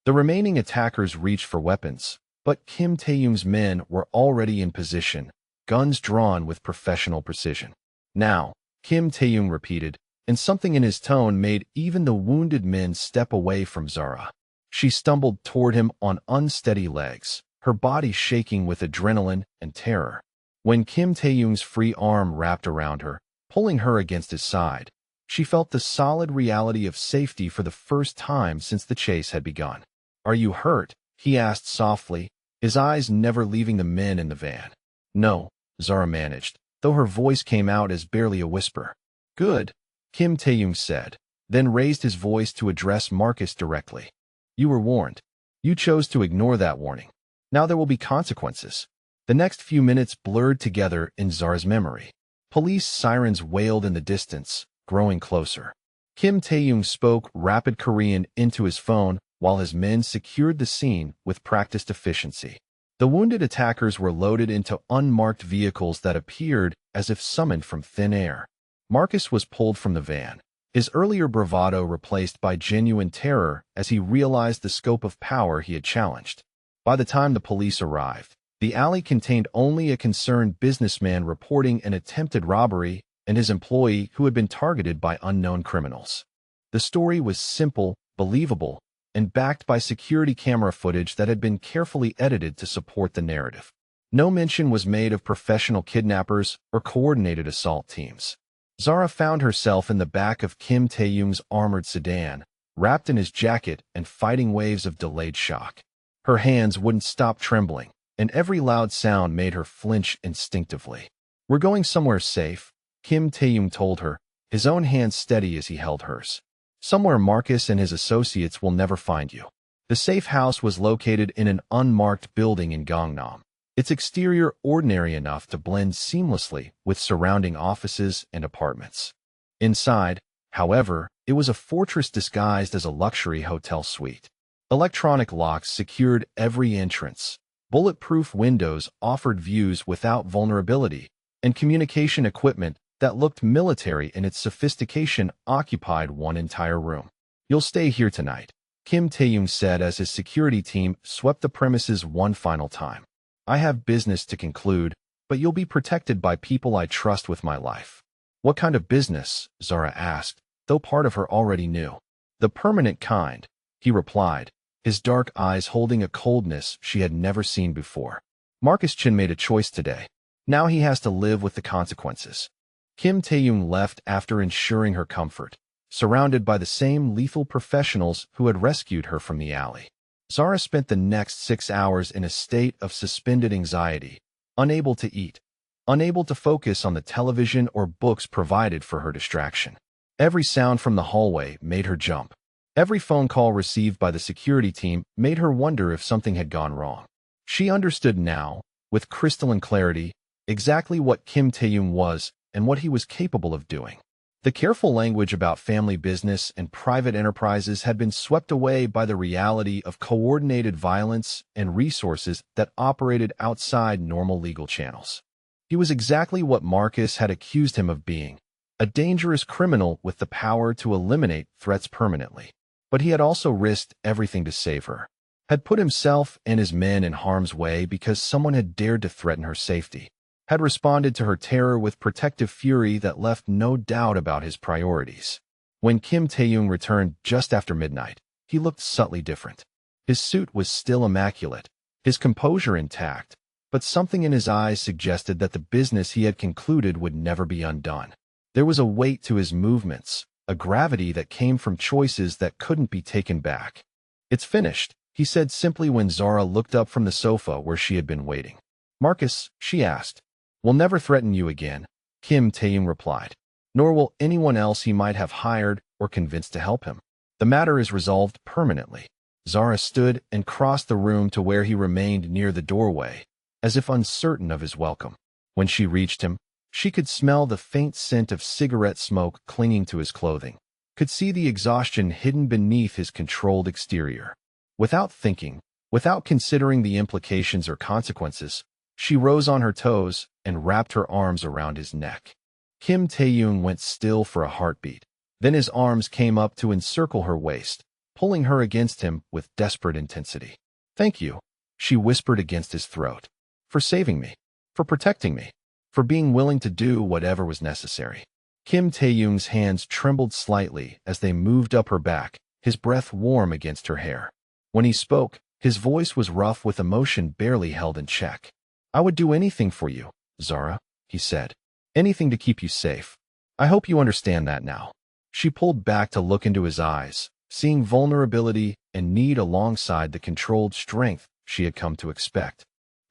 The remaining attackers reached for weapons, but Kim Tae-young's men were already in position, guns drawn with professional precision. "Now," Kim Tae-young repeated, and something in his tone made even the wounded men step away from Zara. She stumbled toward him on unsteady legs, her body shaking with adrenaline and terror. When Kim Tae-young's free arm wrapped around her, pulling her against his side, she felt the solid reality of safety for the first time since the chase had begun. "Are you hurt?" he asked softly, his eyes never leaving the men in the van. "No," Zara managed, though her voice came out as barely a whisper. "Good," Kim Tae-young said, then raised his voice to address Marcus directly. "You were warned. You chose to ignore that warning. Now there will be consequences." The next few minutes blurred together in Zara's memory. Police sirens wailed in the distance, growing closer. Kim Tae-young spoke rapid Korean into his phone while his men secured the scene with practiced efficiency. The wounded attackers were loaded into unmarked vehicles that appeared as if summoned from thin air. Marcus was pulled from the van, his earlier bravado replaced by genuine terror as he realized the scope of power he had challenged. By the time the police arrived, the alley contained only a concerned businessman reporting an attempted robbery and his employee who had been targeted by unknown criminals. The story was simple, believable, and backed by security camera footage that had been carefully edited to support the narrative. No mention was made of professional kidnappers or coordinated assault teams. Zara found herself in the back of Kim Tae-young's armored sedan, wrapped in his jacket and fighting waves of delayed shock. Her hands wouldn't stop trembling, and every loud sound made her flinch instinctively. "We're going somewhere safe," Kim Tae-young told her, his own hand steady as he held hers. "Somewhere Marcus and his associates will never find you." The safe house was located in an unmarked building in Gangnam, its exterior ordinary enough to blend seamlessly with surrounding offices and apartments. Inside, however, it was a fortress disguised as a luxury hotel suite. Electronic locks secured every entrance. Bulletproof windows offered views without vulnerability, and communication equipment that looked military in its sophistication occupied one entire room. "You'll stay here tonight," Kim Tae-young said as his security team swept the premises one final time. "I have business to conclude, but you'll be protected by people I trust with my life." "What kind of business?" Zara asked, though part of her already knew. "The permanent kind," he replied, his dark eyes holding a coldness she had never seen before. "Marcus Chin made a choice today. Now he has to live with the consequences." Kim Tae-young left after ensuring her comfort, surrounded by the same lethal professionals who had rescued her from the alley. Zara spent the next 6 hours in a state of suspended anxiety, unable to eat, unable to focus on the television or books provided for her distraction. Every sound from the hallway made her jump. Every phone call received by the security team made her wonder if something had gone wrong. She understood now, with crystalline clarity, exactly what Kim Tae-young was and what he was capable of doing. The careful language about family business and private enterprises had been swept away by the reality of coordinated violence and resources that operated outside normal legal channels. He was exactly what Marcus had accused him of being, a dangerous criminal with the power to eliminate threats permanently. But he had also risked everything to save her, had put himself and his men in harm's way because someone had dared to threaten her safety, had responded to her terror with protective fury that left no doubt about his priorities. When Kim Tae-young returned just after midnight, he looked subtly different. His suit was still immaculate, his composure intact, but something in his eyes suggested that the business he had concluded would never be undone. There was a weight to his movements, a gravity that came from choices that couldn't be taken back. "It's finished," he said simply when Zara looked up from the sofa where she had been waiting. "Marcus," she asked. "Will never threaten you again," Kim Tae-young replied. "Nor will anyone else he might have hired or convinced to help him. The matter is resolved permanently." Zara stood and crossed the room to where he remained near the doorway, as if uncertain of his welcome. When she reached him, she could smell the faint scent of cigarette smoke clinging to his clothing, could see the exhaustion hidden beneath his controlled exterior. Without thinking, without considering the implications or consequences, she rose on her toes and wrapped her arms around his neck. Kim Tae-young went still for a heartbeat. Then his arms came up to encircle her waist, pulling her against him with desperate intensity. "Thank you," she whispered against his throat, "for saving me, for protecting me, for being willing to do whatever was necessary." Kim Tae-young's hands trembled slightly as they moved up her back, his breath warm against her hair. When he spoke, his voice was rough with emotion barely held in check. "I would do anything for you, Zara," he said. "Anything to keep you safe. I hope you understand that now." She pulled back to look into his eyes, seeing vulnerability and need alongside the controlled strength she had come to expect.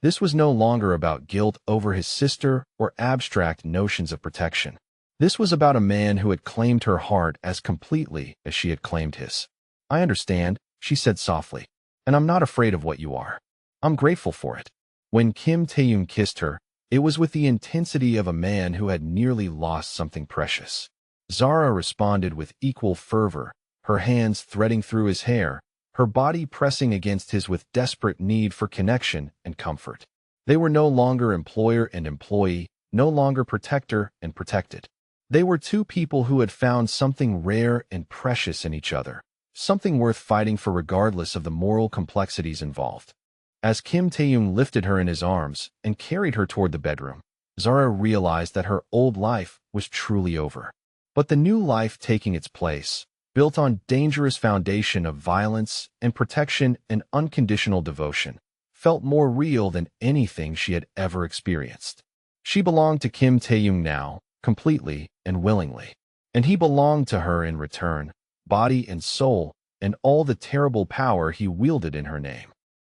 This was no longer about guilt over his sister or abstract notions of protection. This was about a man who had claimed her heart as completely as she had claimed his. "I understand," she said softly, "and I'm not afraid of what you are. I'm grateful for it." When Kim Tae-yoon kissed her, it was with the intensity of a man who had nearly lost something precious. Zara responded with equal fervor, her hands threading through his hair, her body pressing against his with desperate need for connection and comfort. They were no longer employer and employee, no longer protector and protected. They were two people who had found something rare and precious in each other, something worth fighting for regardless of the moral complexities involved. As Kim Tae-yoon lifted her in his arms and carried her toward the bedroom, Zara realized that her old life was truly over. But the new life taking its place, built on dangerous foundation of violence and protection and unconditional devotion, felt more real than anything she had ever experienced. She belonged to Kim Tae-yoon now, completely and willingly. And he belonged to her in return, body and soul, and all the terrible power he wielded in her name.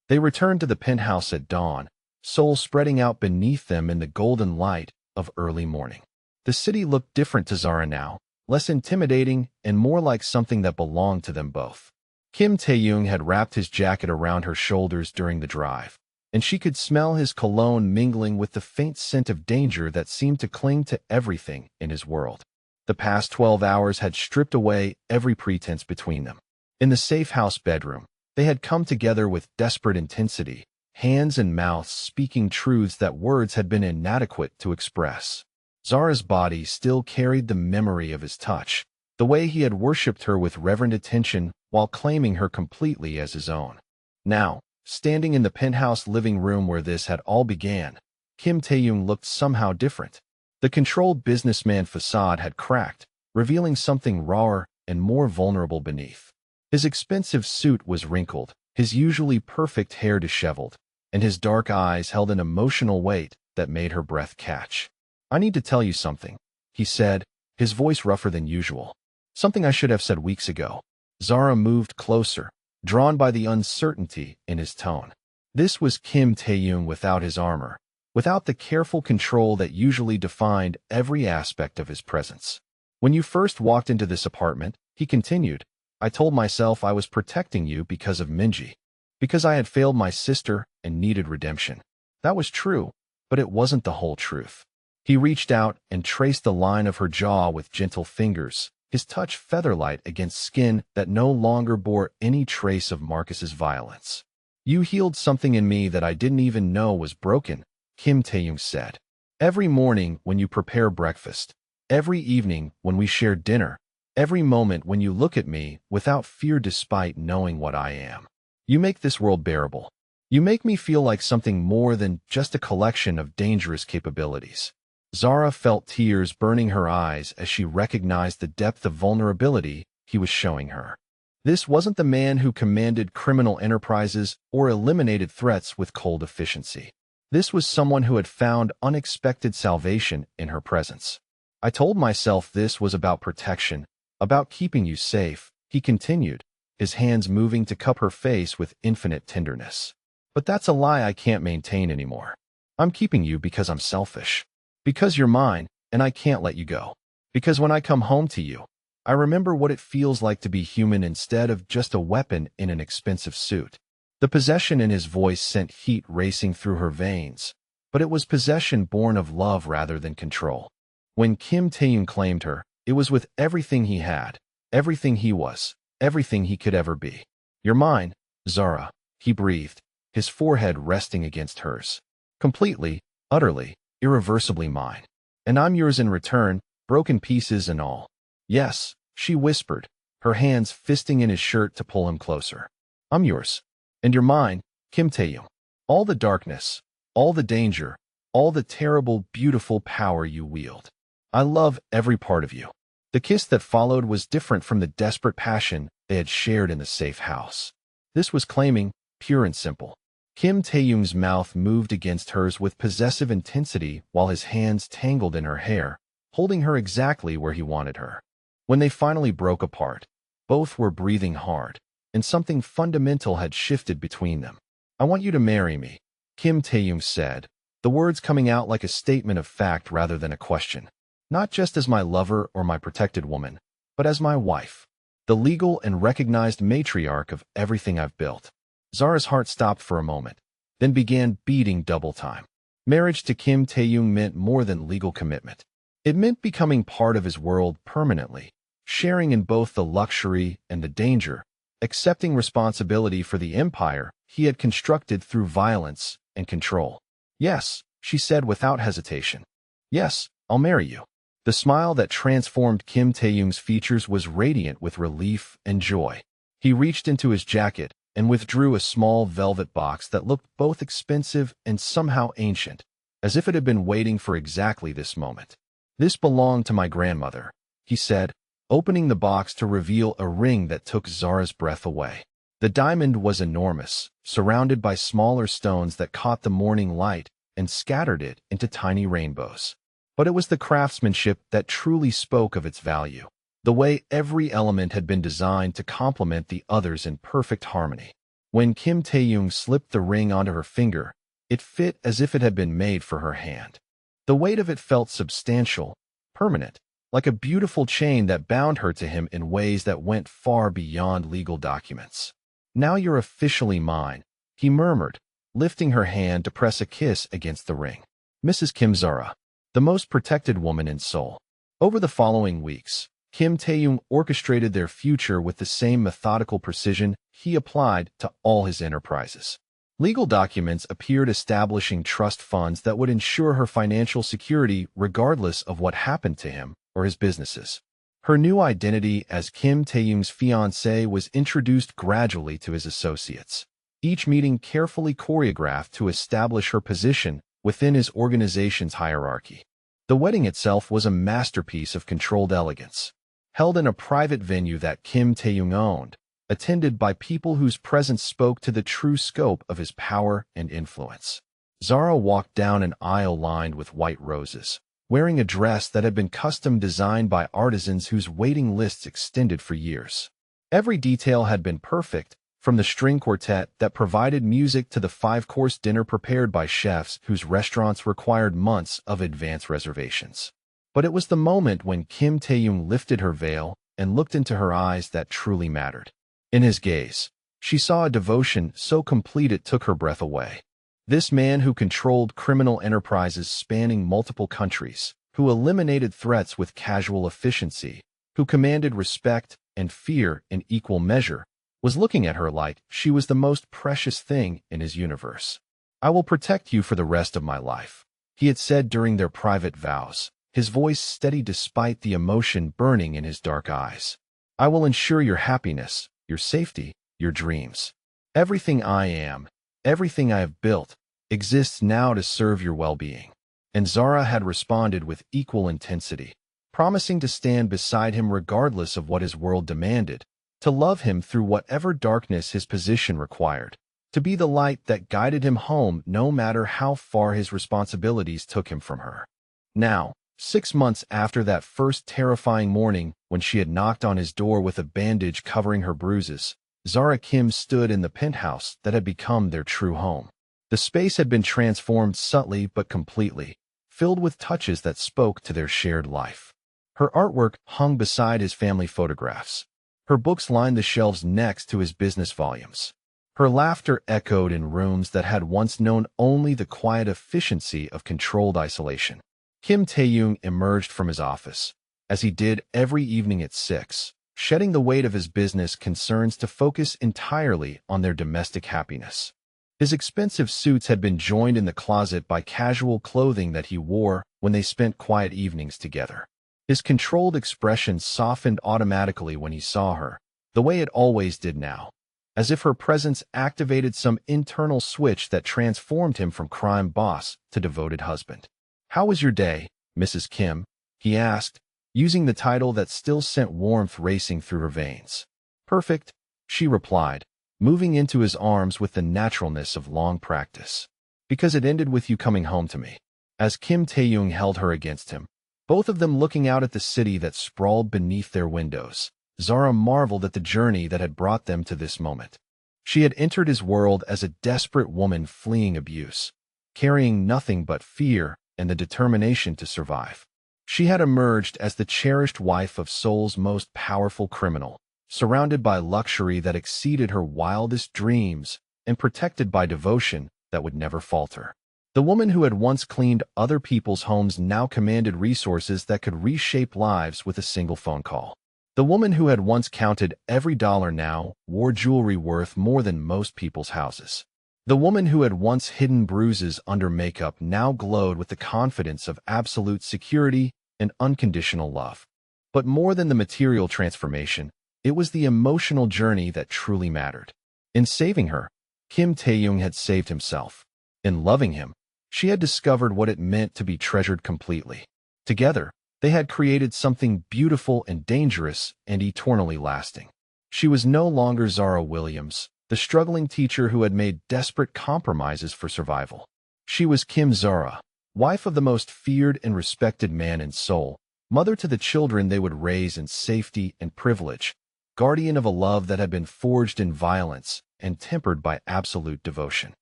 They returned to the penthouse at dawn, soul spreading out beneath them in the golden light of early morning. The city looked different to Zara now, less intimidating and more like something that belonged to them both. Kim Tae-yoon had wrapped his jacket around her shoulders during the drive, and she could smell his cologne mingling with the faint scent of danger that seemed to cling to everything in his world. The past 12 hours had stripped away every pretense between them. In the safe house bedroom, they had come together with desperate intensity, hands and mouths speaking truths that words had been inadequate to express. Zara's body still carried the memory of his touch, the way he had worshipped her with reverent attention while claiming her completely as his own. Now, standing in the penthouse living room where this had all began, Kim Tae-yoon looked somehow different. The controlled businessman facade had cracked, revealing something rawer and more vulnerable beneath. His expensive suit was wrinkled, his usually perfect hair disheveled, and his dark eyes held an emotional weight that made her breath catch. "I need to tell you something," he said, his voice rougher than usual. "Something I should have said weeks ago." Zara moved closer, drawn by the uncertainty in his tone. This was Kim Tae-yoon without his armor, without the careful control that usually defined every aspect of his presence. "When you first walked into this apartment," he continued, "I told myself I was protecting you because of Minji, because I had failed my sister and needed redemption. That was true, but it wasn't the whole truth." He reached out and traced the line of her jaw with gentle fingers, his touch featherlight against skin that no longer bore any trace of Marcus's violence. "You healed something in me that I didn't even know was broken," Kim Tae-yoon said. "Every morning when you prepare breakfast, every evening when we share dinner, every moment when you look at me without fear despite knowing what I am. You make this world bearable. You make me feel like something more than just a collection of dangerous capabilities." Zara felt tears burning her eyes as she recognized the depth of vulnerability he was showing her. This wasn't the man who commanded criminal enterprises or eliminated threats with cold efficiency. This was someone who had found unexpected salvation in her presence. "I told myself this was about protection, about keeping you safe," he continued, his hands moving to cup her face with infinite tenderness. "But that's a lie I can't maintain anymore. I'm keeping you because I'm selfish. Because you're mine, and I can't let you go. Because when I come home to you, I remember what it feels like to be human instead of just a weapon in an expensive suit." The possession in his voice sent heat racing through her veins, but it was possession born of love rather than control. When Kim Tae-yoon claimed her, it was with everything he had, everything he was, everything he could ever be. "You're mine, Zara," he breathed, his forehead resting against hers. "Completely, utterly, irreversibly mine. And I'm yours in return, broken pieces and all." "Yes," she whispered, her hands fisting in his shirt to pull him closer. "I'm yours. And you're mine, Kim Tae-yoon. All the darkness, all the danger, all the terrible, beautiful power you wield. I love every part of you." The kiss that followed was different from the desperate passion they had shared in the safe house. This was claiming, pure and simple. Kim Tae-young's mouth moved against hers with possessive intensity while his hands tangled in her hair, holding her exactly where he wanted her. When they finally broke apart, both were breathing hard, and something fundamental had shifted between them. "I want you to marry me," Kim Tae-young said, the words coming out like a statement of fact rather than a question. "Not just as my lover or my protected woman, but as my wife, the legal and recognized matriarch of everything I've built." Zara's heart stopped for a moment, then began beating double time. Marriage to Kim Tae-young meant more than legal commitment. It meant becoming part of his world permanently, sharing in both the luxury and the danger, accepting responsibility for the empire he had constructed through violence and control. "Yes," she said without hesitation. "Yes, I'll marry you." The smile that transformed Kim Tae-young's features was radiant with relief and joy. He reached into his jacket and withdrew a small velvet box that looked both expensive and somehow ancient, as if it had been waiting for exactly this moment. "This belonged to my grandmother," he said, opening the box to reveal a ring that took Zara's breath away. The diamond was enormous, surrounded by smaller stones that caught the morning light and scattered it into tiny rainbows. But it was the craftsmanship that truly spoke of its value, the way every element had been designed to complement the others in perfect harmony. When Kim Tae-young slipped the ring onto her finger, it fit as if it had been made for her hand. The weight of it felt substantial, permanent, like a beautiful chain that bound her to him in ways that went far beyond legal documents. "Now you're officially mine," he murmured, lifting her hand to press a kiss against the ring. Mrs. Kim Zara, the most protected woman in Seoul. Over the following weeks, Kim Tae-young orchestrated their future with the same methodical precision he applied to all his enterprises. Legal documents appeared establishing trust funds that would ensure her financial security regardless of what happened to him or his businesses. Her new identity as Kim Tae-young's fiancée was introduced gradually to his associates, each meeting carefully choreographed to establish her position within his organization's hierarchy. The wedding itself was a masterpiece of controlled elegance, held in a private venue that Kim Tae-young owned, attended by people whose presence spoke to the true scope of his power and influence. Zara walked down an aisle lined with white roses, wearing a dress that had been custom designed by artisans whose waiting lists extended for years. Every detail had been perfect, from the string quartet that provided music to the five-course dinner prepared by chefs whose restaurants required months of advance reservations. But it was the moment when Kim Tae-young lifted her veil and looked into her eyes that truly mattered. In his gaze, she saw a devotion so complete it took her breath away. This man who controlled criminal enterprises spanning multiple countries, who eliminated threats with casual efficiency, who commanded respect and fear in equal measure, was looking at her like she was the most precious thing in his universe. "I will protect you for the rest of my life," he had said during their private vows, his voice steady despite the emotion burning in his dark eyes. "I will ensure your happiness, your safety, your dreams. Everything I am, everything I have built, exists now to serve your well-being." And Zara had responded with equal intensity, promising to stand beside him regardless of what his world demanded, to love him through whatever darkness his position required, to be the light that guided him home no matter how far his responsibilities took him from her. Now, 6 months after that first terrifying morning when she had knocked on his door with a bandage covering her bruises, Zara Kim stood in the penthouse that had become their true home. The space had been transformed subtly but completely, filled with touches that spoke to their shared life. Her artwork hung beside his family photographs. Her books lined the shelves next to his business volumes. Her laughter echoed in rooms that had once known only the quiet efficiency of controlled isolation. Kim Tae-young emerged from his office, as he did every evening at 6, shedding the weight of his business concerns to focus entirely on their domestic happiness. His expensive suits had been joined in the closet by casual clothing that he wore when they spent quiet evenings together. His controlled expression softened automatically when he saw her, the way it always did now, as if her presence activated some internal switch that transformed him from crime boss to devoted husband. "How was your day, Mrs. Kim?" he asked, using the title that still sent warmth racing through her veins. "Perfect," she replied, moving into his arms with the naturalness of long practice. Because it ended with you coming home to me. As Kim Tae-young held her against him, both of them looking out at the city that sprawled beneath their windows, Zara marveled at the journey that had brought them to this moment. She had entered his world as a desperate woman fleeing abuse, carrying nothing but fear and the determination to survive. She had emerged as the cherished wife of Seoul's most powerful criminal, surrounded by luxury that exceeded her wildest dreams and protected by devotion that would never falter. The woman who had once cleaned other people's homes now commanded resources that could reshape lives with a single phone call. The woman who had once counted every dollar now wore jewelry worth more than most people's houses. The woman who had once hidden bruises under makeup now glowed with the confidence of absolute security and unconditional love. But more than the material transformation, it was the emotional journey that truly mattered. In saving her, Kim Tae-young had saved himself. In loving him, she had discovered what it meant to be treasured completely. Together, they had created something beautiful and dangerous and eternally lasting. She was no longer Zara Williams, the struggling teacher who had made desperate compromises for survival. She was Kim Zara, wife of the most feared and respected man in Seoul, mother to the children they would raise in safety and privilege, guardian of a love that had been forged in violence and tempered by absolute devotion.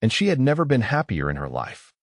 And she had never been happier in her life.